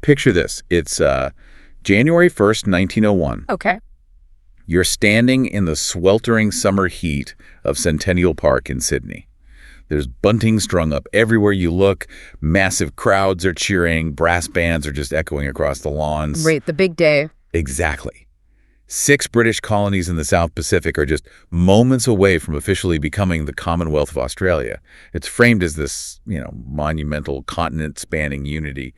picture this. It's January 1st, 1901. Okay. You're standing in the sweltering summer heat of Centennial Park in Sydney. There's bunting strung up everywhere you look. Massive crowds are cheering. Brass bands are just echoing across the lawns. Right, the big day. Exactly. 6 British colonies in the South Pacific are just moments away from officially becoming the Commonwealth of Australia. It's framed as this, monumental continent-spanning unity.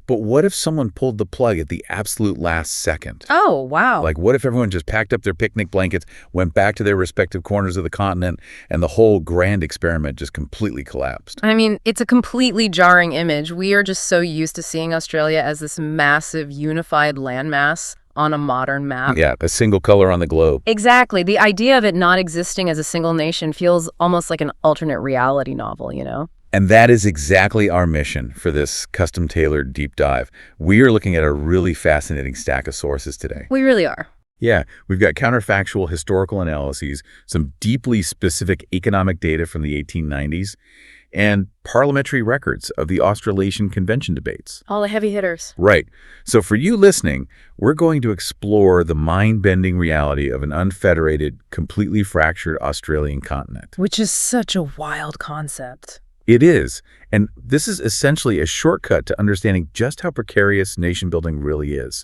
But what if someone pulled the plug at the absolute last second? Oh, wow. Like, what if everyone just packed up their picnic blankets, went back to their respective corners of the continent, and the whole grand experiment just completely collapsed? I mean, it's a completely jarring image. We are just so used to seeing Australia as this massive, unified landmass on a modern map. Yeah, a single color on the globe. Exactly. The idea of it not existing as a single nation feels almost like an alternate reality novel, And that is exactly our mission for this custom-tailored deep dive. We are looking at a really fascinating stack of sources today. We really are. Yeah, we've got counterfactual historical analyses, some deeply specific economic data from the 1890s, and parliamentary records of the Australasian Convention debates. All the heavy hitters. Right. So for you listening, we're going to explore the mind-bending reality of an unfederated, completely fractured Australian continent. Which is such a wild concept. It is. And this is essentially a shortcut to understanding just how precarious nation-building really is.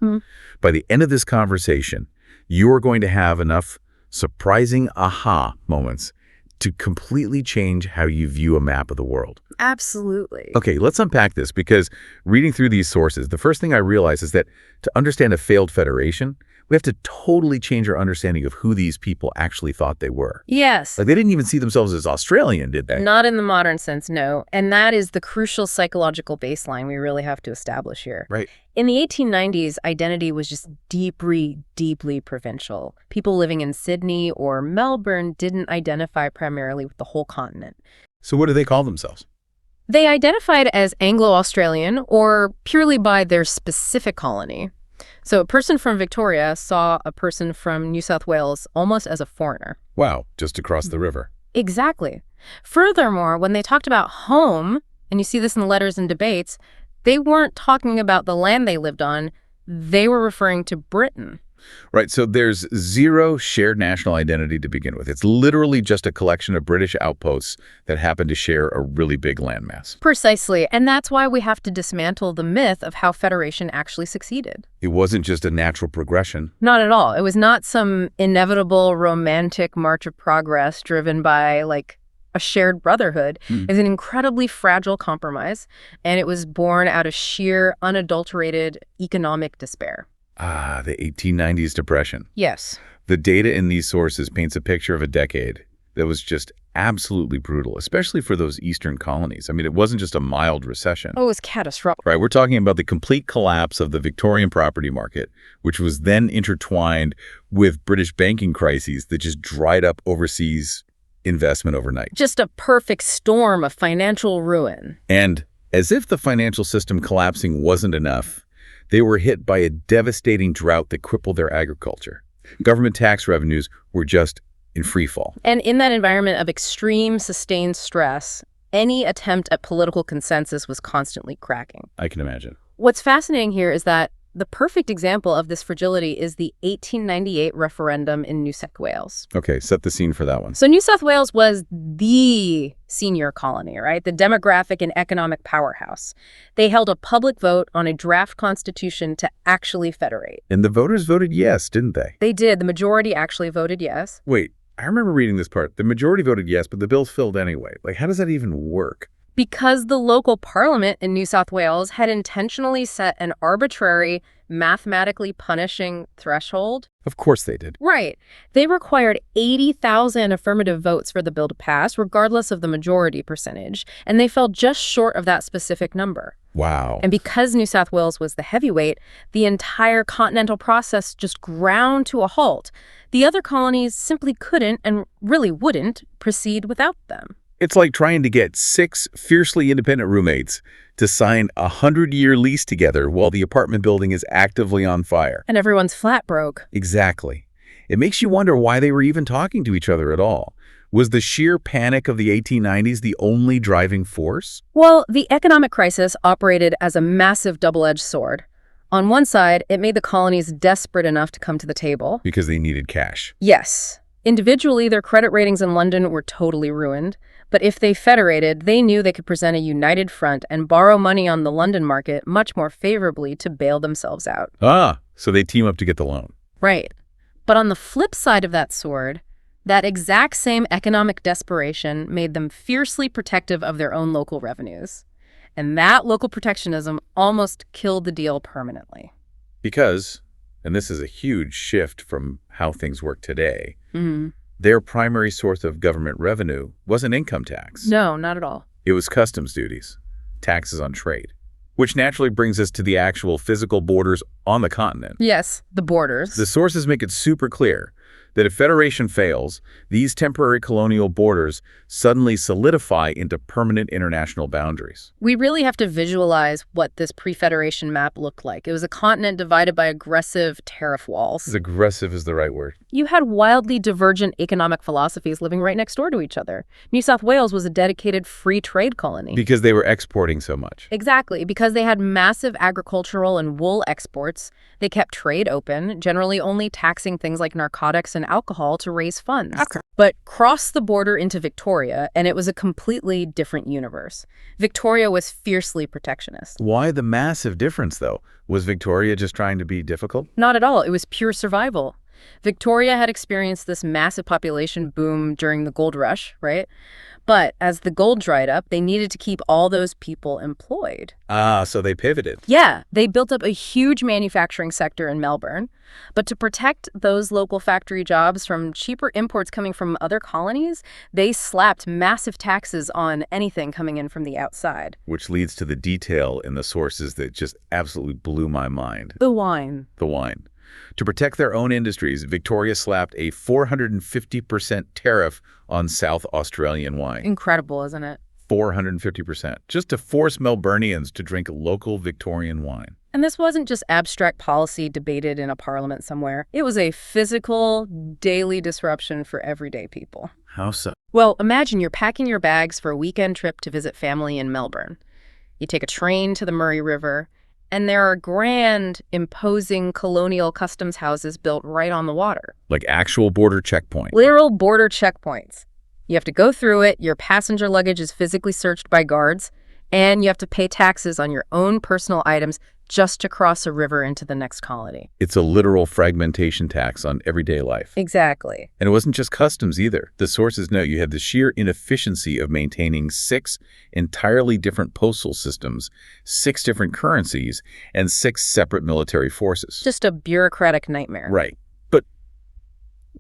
By the end of this conversation, you are going to have enough surprising aha moments to completely change how you view a map of the world. Absolutely. Okay, let's unpack this, because reading through these sources, the first thing I realized is that to understand a failed federation, we have to totally change our understanding of who these people actually thought they were. Yes. Like, they didn't even see themselves as Australian, did they? Not in the modern sense, no. And that is the crucial psychological baseline we really have to establish here. Right. In the 1890s, identity was just deeply provincial. People living in Sydney or Melbourne didn't identify primarily with the whole continent. So what do they call themselves? They identified as Anglo-Australian or purely by their specific colony. So a person from Victoria saw a person from New South Wales almost as a foreigner. Wow, just across the river. Exactly. Furthermore, when they talked about home, and you see this in the letters and debates, they weren't talking about the land they lived on. They were referring to Britain. Right, so there's zero shared national identity to begin with. It's literally just a collection of British outposts that happen to share a really big landmass. Precisely, and that's why we have to dismantle the myth of how federation actually succeeded. It wasn't just a natural progression. Not at all. It was not some inevitable romantic march of progress driven by, a shared brotherhood. It was an incredibly fragile compromise, and it was born out of sheer, unadulterated economic despair. Ah, the 1890s depression. Yes. The data in these sources paints a picture of a decade that was just absolutely brutal, especially for those eastern colonies. I mean, it wasn't just a mild recession. Oh, it was catastrophic. Right, we're talking about the complete collapse of the Victorian property market, which was then intertwined with British banking crises that just dried up overseas investment overnight. Just a perfect storm of financial ruin. And as if the financial system collapsing wasn't enough, they were hit by a devastating drought that crippled their agriculture. Government tax revenues were just in free fall. And in that environment of extreme sustained stress, any attempt at political consensus was constantly cracking. I can imagine. What's fascinating here is that the perfect example of this fragility is the 1898 referendum in New South Wales. Okay, set the scene for that one. So New South Wales was the senior colony, right? The demographic and economic powerhouse. They held a public vote on a draft constitution to actually federate. And the voters voted yes, didn't they? They did. The majority actually voted yes. Wait, I remember reading this part. The majority voted yes, but the bill's filled anyway. Like, how does that even work? Because the local parliament in New South Wales had intentionally set an arbitrary, mathematically punishing threshold. Of course they did. Right. They required 80,000 affirmative votes for the bill to pass, regardless of the majority percentage, and they fell just short of that specific number. Wow. And because New South Wales was the heavyweight, the entire continental process just ground to a halt. The other colonies simply couldn't, and really wouldn't, proceed without them. It's like trying to get 6 fiercely independent roommates to sign a 100-year lease together while the apartment building is actively on fire. And everyone's flat broke. Exactly. It makes you wonder why they were even talking to each other at all. Was the sheer panic of the 1890s the only driving force? Well, the economic crisis operated as a massive double-edged sword. On one side, it made the colonies desperate enough to come to the table. Because they needed cash. Yes. Individually, their credit ratings in London were totally ruined. But if they federated, they knew they could present a united front and borrow money on the London market much more favorably to bail themselves out. So they team up to get the loan. Right. But on the flip side of that sword, that exact same economic desperation made them fiercely protective of their own local revenues. And that local protectionism almost killed the deal permanently. Because, and this is a huge shift from how things work today, their primary source of government revenue wasn't income tax. No, not at all. It was customs duties, taxes on trade, which naturally brings us to the actual physical borders on the continent. Yes, the borders. The sources make it super clear that if federation fails, these temporary colonial borders suddenly solidify into permanent international boundaries. We really have to visualize what this pre-federation map looked like. It was a continent divided by aggressive tariff walls. Aggressive is the right word. You had wildly divergent economic philosophies living right next door to each other. New South Wales was a dedicated free trade colony. Because they were exporting so much. Exactly. Because they had massive agricultural and wool exports, they kept trade open, generally only taxing things like narcotics and alcohol to raise funds. Okay. But cross the border into Victoria, and it was a completely different universe. Victoria was fiercely protectionist. Why the massive difference, though? Was Victoria just trying to be difficult? Not at all. It was pure survival. Victoria had experienced this massive population boom during the gold rush, right? But as the gold dried up, they needed to keep all those people employed. So they pivoted. Yeah, they built up a huge manufacturing sector in Melbourne. But to protect those local factory jobs from cheaper imports coming from other colonies, they slapped massive taxes on anything coming in from the outside. Which leads to the detail in the sources that just absolutely blew my mind. The wine. The wine. To protect their own industries, Victoria slapped a 450% tariff on South Australian wine. Incredible, isn't it? 450%, just to force Melburnians to drink local Victorian wine. And this wasn't just abstract policy debated in a parliament somewhere. It was a physical, daily disruption for everyday people. How so? Well, imagine you're packing your bags for a weekend trip to visit family in Melbourne. You take a train to the Murray River, and there are grand, imposing colonial customs houses built right on the water. Like actual border checkpoints. Literal border checkpoints. You have to go through it, your passenger luggage is physically searched by guards, and you have to pay taxes on your own personal items just to cross a river into the next colony. It's a literal fragmentation tax on everyday life. Exactly. And it wasn't just customs either. The sources note you had the sheer inefficiency of maintaining 6 entirely different postal systems, 6 different currencies, and 6 separate military forces. Just a bureaucratic nightmare. Right. But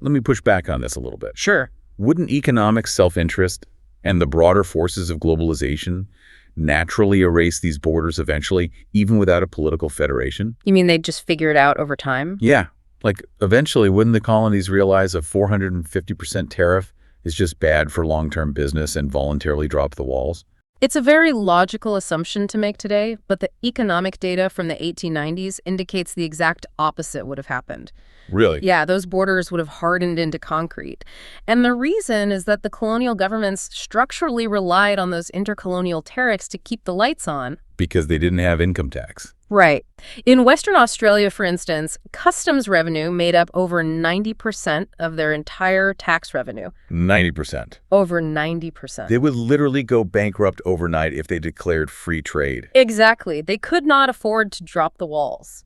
let me push back on this a little bit. Sure. Wouldn't economic self-interest and the broader forces of globalization naturally erase these borders eventually, even without a political federation? You mean they'd just figure it out over time? Yeah. Like, eventually, wouldn't the colonies realize a 450% tariff is just bad for long-term business and voluntarily drop the walls? It's a very logical assumption to make today, but the economic data from the 1890s indicates the exact opposite would have happened. Really? Yeah, those borders would have hardened into concrete. And the reason is that the colonial governments structurally relied on those intercolonial tariffs to keep the lights on. Because they didn't have income tax. Right. In Western Australia, for instance, customs revenue made up over 90% of their entire tax revenue. 90%. Over 90%. They would literally go bankrupt overnight if they declared free trade. Exactly. They could not afford to drop the walls.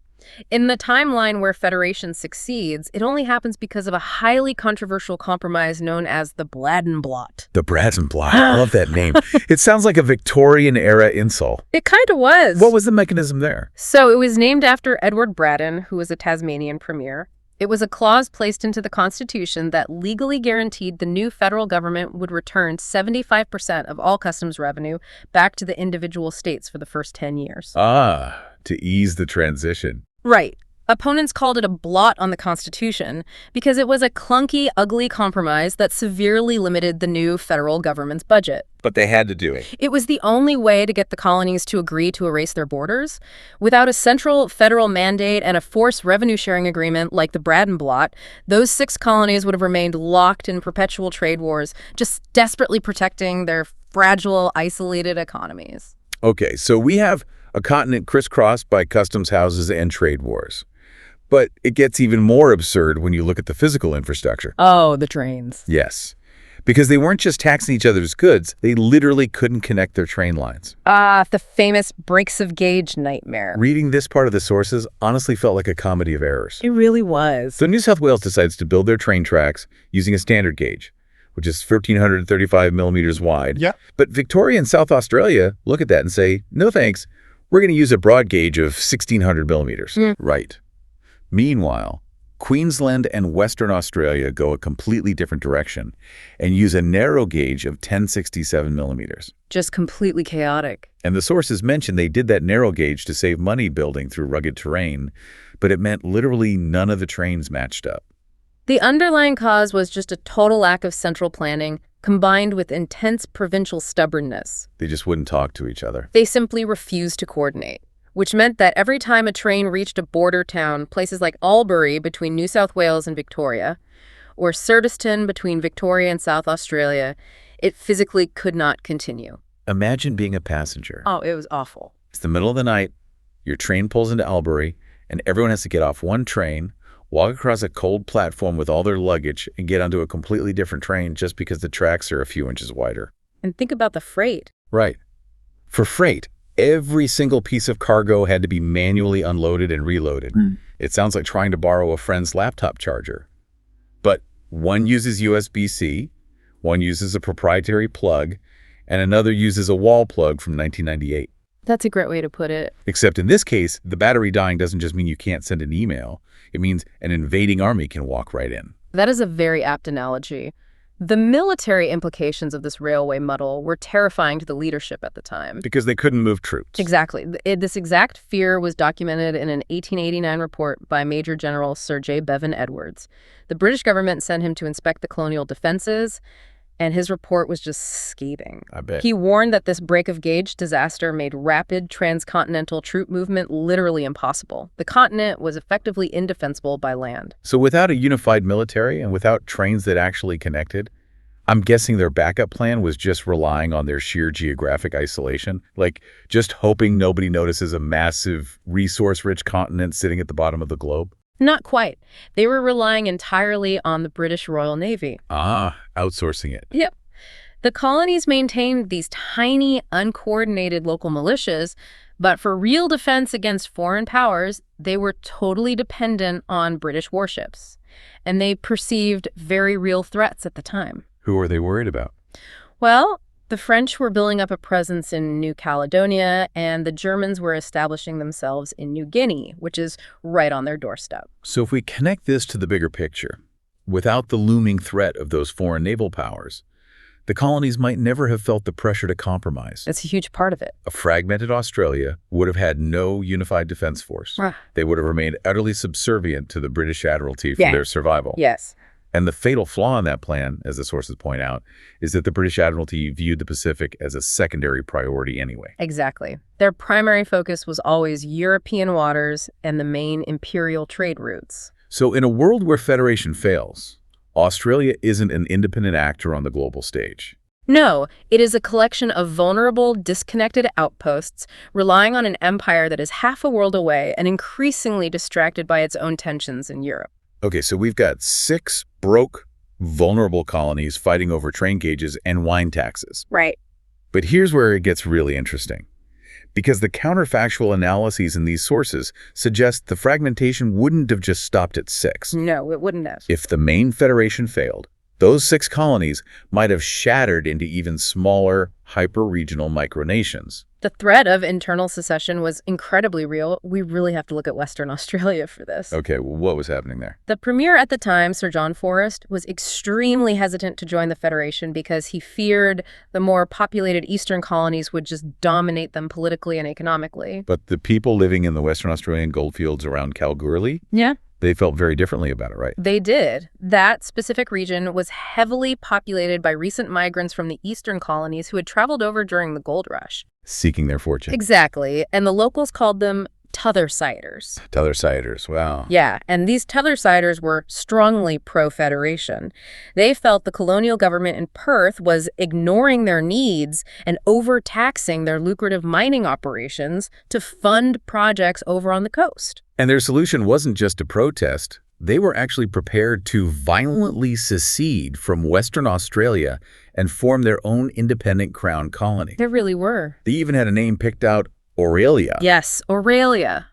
In the timeline where federation succeeds, it only happens because of a highly controversial compromise known as the Bladenblot. The Bladenblot. I love that name. It sounds like a Victorian-era insult. It kind of was. What was the mechanism there? So it was named after Edward Braddon, who was a Tasmanian premier. It was a clause placed into the Constitution that legally guaranteed the new federal government would return 75% of all customs revenue back to the individual states for the first 10 years. To ease the transition. Right. Opponents called it a blot on the Constitution because it was a clunky, ugly compromise that severely limited the new federal government's budget. But they had to do it. It was the only way to get the colonies to agree to erase their borders. Without a central federal mandate and a forced revenue-sharing agreement like the Braddon Blot, those 6 colonies would have remained locked in perpetual trade wars, just desperately protecting their fragile, isolated economies. Okay, so we have a continent crisscrossed by customs houses and trade wars. But it gets even more absurd when you look at the physical infrastructure. Oh, the trains. Yes. Because they weren't just taxing each other's goods, they literally couldn't connect their train lines. The famous breaks of gauge nightmare. Reading this part of the sources honestly felt like a comedy of errors. It really was. So New South Wales decides to build their train tracks using a standard gauge, which is 1,335 millimeters wide. Yeah. But Victoria and South Australia look at that and say, no thanks, we're going to use a broad gauge of 1,600 millimeters. Right. Meanwhile, Queensland and Western Australia go a completely different direction and use a narrow gauge of 1067 millimeters. Just completely chaotic. And the sources mention they did that narrow gauge to save money building through rugged terrain, but it meant literally none of the trains matched up. The underlying cause was just a total lack of central planning combined with intense provincial stubbornness. They just wouldn't talk to each other. They simply refused to coordinate, which meant that every time a train reached a border town, places like Albury between New South Wales and Victoria, or Surtiston between Victoria and South Australia, it physically could not continue. Imagine being a passenger. Oh, it was awful. It's the middle of the night, your train pulls into Albury, and everyone has to get off one train, walk across a cold platform with all their luggage, and get onto a completely different train just because the tracks are a few inches wider. And think about the freight. Right. For freight, every single piece of cargo had to be manually unloaded and reloaded. It sounds like trying to borrow a friend's laptop charger. But one uses USB-C, one uses a proprietary plug, and another uses a wall plug from 1998. That's a great way to put it. Except in this case, the battery dying doesn't just mean you can't send an email. It means an invading army can walk right in. That is a very apt analogy. The military implications of this railway muddle were terrifying to the leadership at the time. Because they couldn't move troops. Exactly. This exact fear was documented in an 1889 report by Major General Sir J. Bevan Edwards. The British government sent him to inspect the colonial defenses, and his report was just scathing. I bet. He warned that this break of gauge disaster made rapid transcontinental troop movement literally impossible. The continent was effectively indefensible by land. So without a unified military and without trains that actually connected, I'm guessing their backup plan was just relying on their sheer geographic isolation, like just hoping nobody notices a massive resource-rich continent sitting at the bottom of the globe. Not quite. They were relying entirely on the British Royal Navy. Outsourcing it. Yep. The colonies maintained these tiny, uncoordinated local militias, but for real defense against foreign powers, they were totally dependent on British warships. And they perceived very real threats at the time. Who are they worried about? Well, the French were building up a presence in New Caledonia, and the Germans were establishing themselves in New Guinea, which is right on their doorstep. So if we connect this to the bigger picture, without the looming threat of those foreign naval powers, the colonies might never have felt the pressure to compromise. That's a huge part of it. A fragmented Australia would have had no unified defense force. They would have remained utterly subservient to the British Admiralty for their survival. Yes. And the fatal flaw in that plan, as the sources point out, is that the British Admiralty viewed the Pacific as a secondary priority anyway. Exactly. Their primary focus was always European waters and the main imperial trade routes. So in a world where federation fails, Australia isn't an independent actor on the global stage. No, it is a collection of vulnerable, disconnected outposts relying on an empire that is half a world away and increasingly distracted by its own tensions in Europe. Okay, so we've got 6 broke, vulnerable colonies fighting over train gauges and wine taxes. Right. But here's where it gets really interesting. Because the counterfactual analyses in these sources suggest the fragmentation wouldn't have just stopped at 6. No, it wouldn't have. If the main federation failed, those 6 colonies might have shattered into even smaller, hyper-regional micronations. The threat of internal secession was incredibly real. We really have to look at Western Australia for this. Okay, well, what was happening there? The premier at the time, Sir John Forrest, was extremely hesitant to join the Federation because he feared the more populated eastern colonies would just dominate them politically and economically. But the people living in the Western Australian goldfields around Kalgoorlie? Yeah. They felt very differently about it, right? They did. That specific region was heavily populated by recent migrants from the eastern colonies who had traveled over during the gold rush. Seeking their fortune. Exactly. And the locals called them T'othersiders. T'othersiders, wow. Yeah, and these T'othersiders were strongly pro-federation. They felt the colonial government in Perth was ignoring their needs and overtaxing their lucrative mining operations to fund projects over on the coast. And their solution wasn't just to protest. They were actually prepared to violently secede from Western Australia and form their own independent crown colony. There really were. They even had a name picked out, Auralia. Yes, Auralia.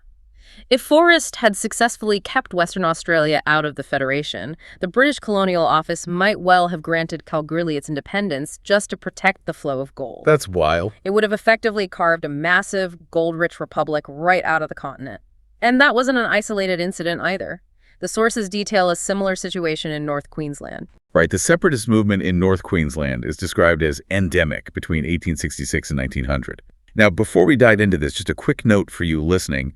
If Forrest had successfully kept Western Australia out of the Federation, the British Colonial Office might well have granted Kalgoorlie its independence just to protect the flow of gold. That's wild. It would have effectively carved a massive, gold-rich republic right out of the continent. And that wasn't an isolated incident either. The sources detail a similar situation in North Queensland. Right, the separatist movement in North Queensland is described as endemic between 1866 and 1900. Now, before we dive into this, just a quick note for you listening.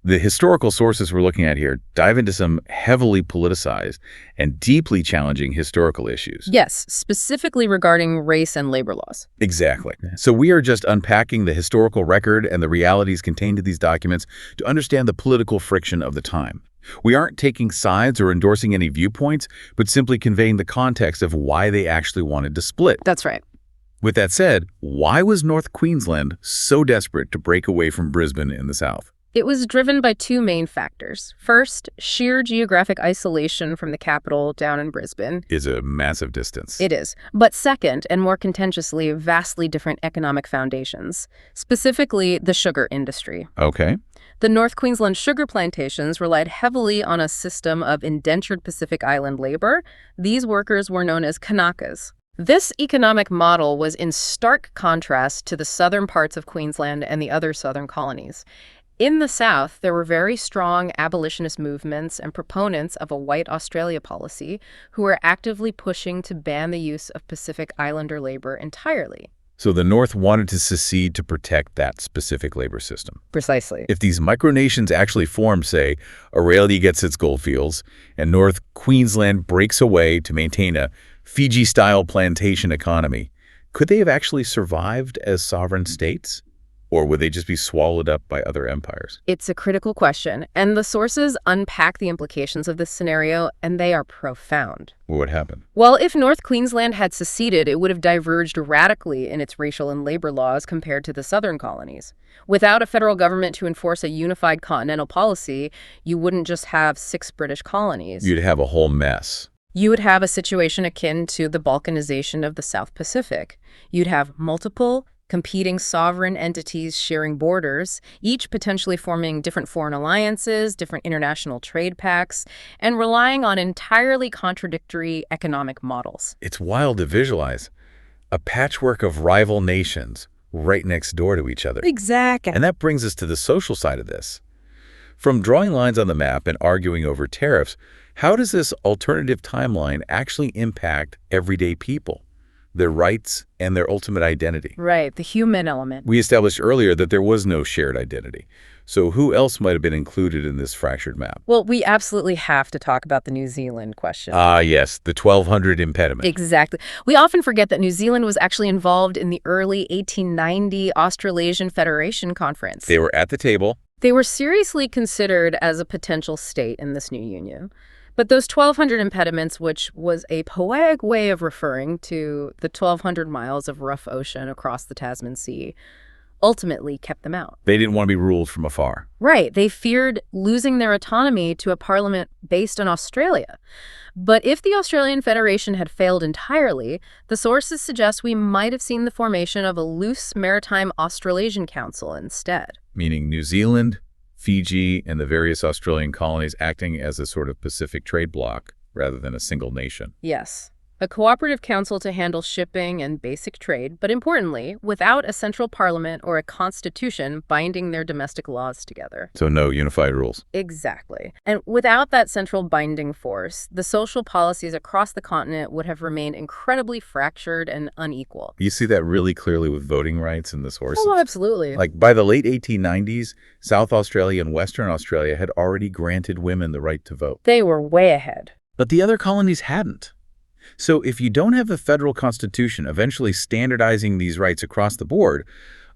The historical sources we're looking at here dive into some heavily politicized and deeply challenging historical issues. Yes, specifically regarding race and labor laws. Exactly. So we are just unpacking the historical record and the realities contained in these documents to understand the political friction of the time. We aren't taking sides or endorsing any viewpoints, but simply conveying the context of why they actually wanted to split. That's right. With that said, why was North Queensland so desperate to break away from Brisbane in the south? It was driven by two main factors. First, sheer geographic isolation from the capital down in Brisbane. Is a massive distance. It is. But second, and more contentiously, vastly different economic foundations, specifically the sugar industry. Okay. The North Queensland sugar plantations relied heavily on a system of indentured Pacific Island labor. These workers were known as Kanakas. This economic model was in stark contrast to the southern parts of Queensland and the other southern colonies. In the South, there were very strong abolitionist movements and proponents of a white Australia policy who were actively pushing to ban the use of Pacific Islander labor entirely. So the North wanted to secede to protect that specific labor system. Precisely. If these micronations actually formed, say, Auralia gets its goldfields, and North Queensland breaks away to maintain a Fiji-style plantation economy, could they have actually survived as sovereign states? Or would they just be swallowed up by other empires? It's a critical question, and the sources unpack the implications of this scenario, and they are profound. What would happen? Well, if North Queensland had seceded, it would have diverged radically in its racial and labor laws compared to the southern colonies. Without a federal government to enforce a unified continental policy, you wouldn't just have 6 British colonies. You'd have a whole mess. You would have a situation akin to the balkanization of the South Pacific. You'd have multiple competing sovereign entities sharing borders, each potentially forming different foreign alliances, different international trade pacts, and relying on entirely contradictory economic models. It's wild to visualize. A patchwork of rival nations right next door to each other. Exactly. And that brings us to the social side of this. From drawing lines on the map and arguing over tariffs, how does this alternative timeline actually impact everyday people, their rights, and their ultimate identity? Right, the human element. We established earlier that there was no shared identity. So who else might have been included in this fractured map? Well, we absolutely have to talk about the New Zealand question. Ah, yes, the 1200 impediment. Exactly. We often forget that New Zealand was actually involved in the early 1890 Australasian Federation Conference. They were at the table. They were seriously considered as a potential state in this new union. But those 1,200 impediments, which was a poetic way of referring to the 1,200 miles of rough ocean across the Tasman Sea, ultimately kept them out. They didn't want to be ruled from afar. Right. They feared losing their autonomy to a parliament based in Australia. But if the Australian Federation had failed entirely, the sources suggest we might have seen the formation of a loose maritime Australasian Council instead. Meaning New Zealand, Fiji, and the various Australian colonies acting as a sort of Pacific trade bloc rather than a single nation. Yes. A cooperative council to handle shipping and basic trade, but importantly, without a central parliament or a constitution binding their domestic laws together. So no unified rules. Exactly. And without that central binding force, the social policies across the continent would have remained incredibly fractured and unequal. You see that really clearly with voting rights in the sources. Oh, absolutely. Like by the late 1890s, South Australia and Western Australia had already granted women the right to vote. They were way ahead. But the other colonies hadn't. So if you don't have a federal constitution eventually standardizing these rights across the board,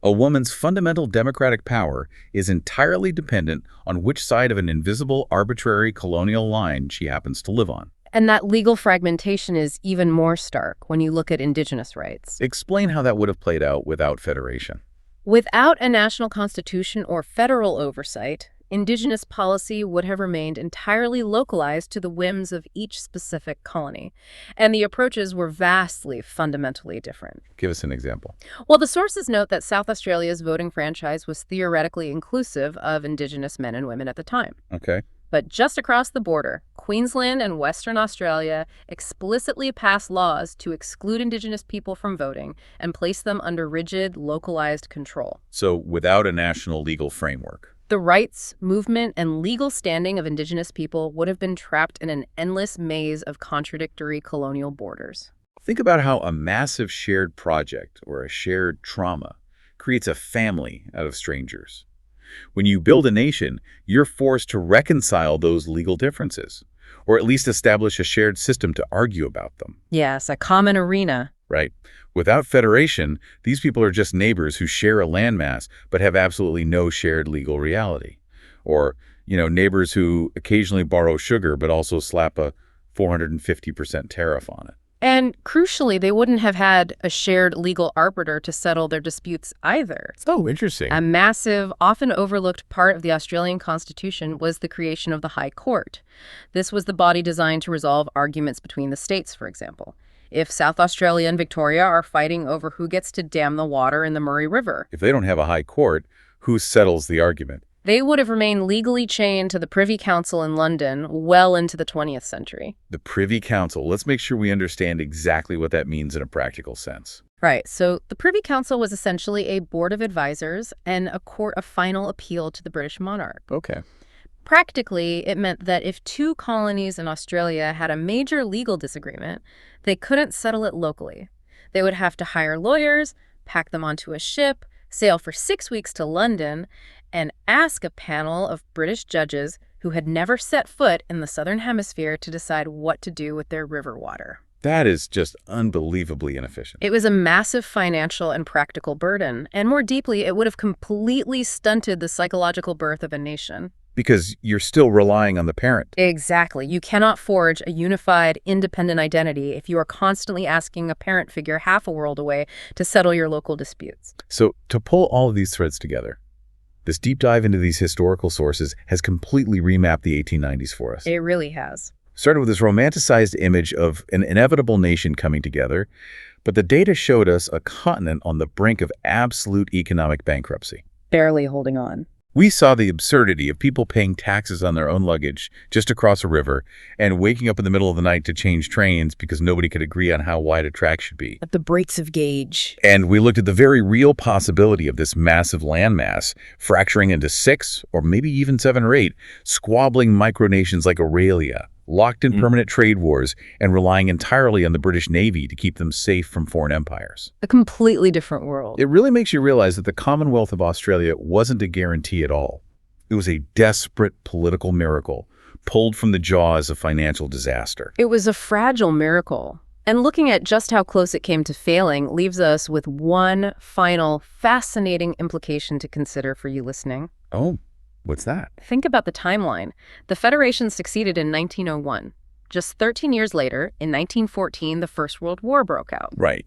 A woman's fundamental democratic power is entirely dependent on which side of an invisible, arbitrary colonial line she happens to live on. And that legal fragmentation is even more stark when you look at indigenous rights. Explain how that would have played out without federation. Without a national constitution or federal oversight, indigenous policy would have remained entirely localized to the whims of each specific colony, and the approaches were vastly fundamentally different. Give us an example. Well, the sources note that South Australia's voting franchise was theoretically inclusive of indigenous men and women at the time. Okay. But just across the border, Queensland and Western Australia explicitly passed laws to exclude indigenous people from voting and place them under rigid, localized control. So without a national legal framework. The rights, movement, and legal standing of indigenous people would have been trapped in an endless maze of contradictory colonial borders. Think about how a massive shared project or a shared trauma creates a family out of strangers. When you build a nation, you're forced to reconcile those legal differences, or at least establish a shared system to argue about them. Yes, a common arena. Right. Without federation, these people are just neighbors who share a landmass but have absolutely no shared legal reality. Or, neighbors who occasionally borrow sugar but also slap a 450% tariff on it. And crucially, they wouldn't have had a shared legal arbiter to settle their disputes either. Oh, interesting. A massive, often overlooked part of the Australian Constitution was the creation of the High Court. This was the body designed to resolve arguments between the states, for example. If South Australia and Victoria are fighting over who gets to dam the water in the Murray River. If they don't have a high court, who settles the argument? They would have remained legally chained to the Privy Council in London well into the 20th century. The Privy Council. Let's make sure we understand exactly what that means in a practical sense. Right. So the Privy Council was essentially a board of advisors and a court of final appeal to the British monarch. Okay. Practically, it meant that if two colonies in Australia had a major legal disagreement, they couldn't settle it locally. They would have to hire lawyers, pack them onto a ship, sail for 6 weeks to London, and ask a panel of British judges who had never set foot in the Southern Hemisphere to decide what to do with their river water. That is just unbelievably inefficient. It was a massive financial and practical burden, and more deeply, it would have completely stunted the psychological birth of a nation. Because you're still relying on the parent. Exactly. You cannot forge a unified, independent identity if you are constantly asking a parent figure half a world away to settle your local disputes. So to pull all of these threads together, this deep dive into these historical sources has completely remapped the 1890s for us. It really has. Started with this romanticized image of an inevitable nation coming together, but the data showed us a continent on the brink of absolute economic bankruptcy. Barely holding on. We saw the absurdity of people paying taxes on their own luggage just across a river and waking up in the middle of the night to change trains because nobody could agree on how wide a track should be. At the breaks of gauge. And we looked at the very real possibility of this massive landmass fracturing into 6 or maybe even 7 or 8 squabbling micronations like Auralia, locked in permanent trade wars and relying entirely on the British Navy to keep them safe from foreign empires. A completely different world. It really makes you realize that the Commonwealth of Australia wasn't a guarantee at all. It was a desperate political miracle pulled from the jaws of financial disaster. It was a fragile miracle. And looking at just how close it came to failing leaves us with one final fascinating implication to consider for you listening. Oh. What's that? Think about the timeline. The Federation succeeded in 1901. Just 13 years later, in 1914, the First World War broke out. Right.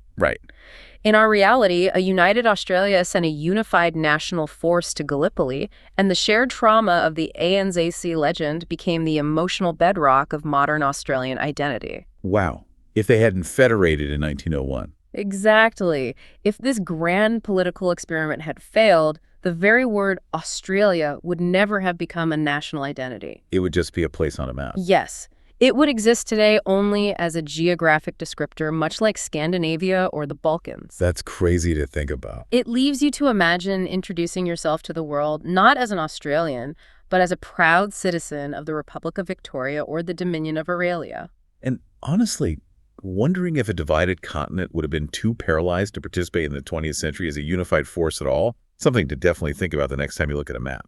In our reality, a united Australia sent a unified national force to Gallipoli, and the shared trauma of the ANZAC legend became the emotional bedrock of modern Australian identity. Wow. If they hadn't federated in 1901. Exactly. If this grand political experiment had failed, the very word Australia would never have become a national identity. It would just be a place on a map. Yes. It would exist today only as a geographic descriptor, much like Scandinavia or the Balkans. That's crazy to think about. It leaves you to imagine introducing yourself to the world not as an Australian, but as a proud citizen of the Republic of Victoria or the Dominion of Auralia. And honestly, wondering if a divided continent would have been too paralyzed to participate in the 20th century as a unified force at all, something to definitely think about the next time you look at a map.